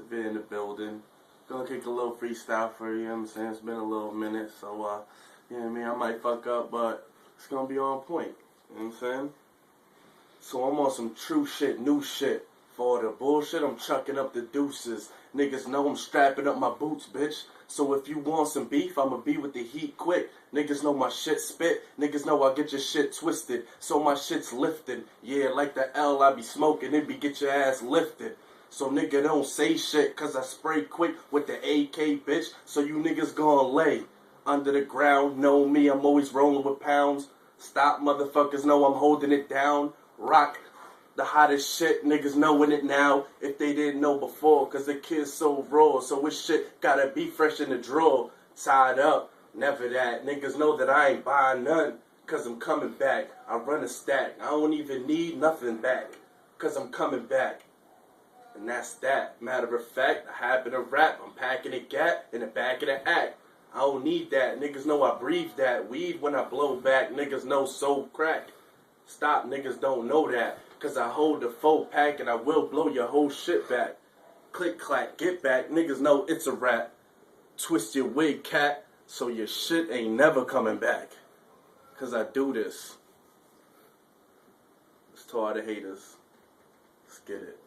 Severe in the building. Gonna kick a little freestyle for you, know what I'm saying? It's been a little minute, so, you know what I mean? I might fuck up, but it's gonna be on point. You know what I'm saying? So I'm on some true shit, new shit. For all the bullshit, I'm chucking up the deuces. Niggas know I'm strapping up my boots, bitch. So if you want some beef, I'ma be with the heat quick. Niggas know my shit spit. Niggas know I get your shit twisted. So my shit's lifted. Yeah, like the L I be smoking, it be get your ass lifted. So nigga don't say shit, cause I spray quick with the AK, bitch. So you niggas gon' lay under the ground. Know me, I'm always rolling with pounds. Stop, motherfuckers, know I'm holding it down. Rock the hottest shit, niggas knowing it now if they didn't know before, cause the kid's so raw, so this shit gotta be fresh in the drawer, tied up, never that. Niggas know that I ain't buying none, cause I'm coming back. I run a stack, I don't even need nothing back, cause I'm coming back. And that's that. Matter of fact, I happen to rap, I'm packing a gap in the back of the act. I don't need that, niggas know I breathe that. Weed when I blow back, niggas know so crack. Stop, niggas don't know that. Cause I hold the full pack and I will blow your whole shit back. Click, clack, get back. Niggas know it's a rap. Twist your wig, cat, so your shit ain't never coming back. Cause I do this. It's to all the haters. Let's get it.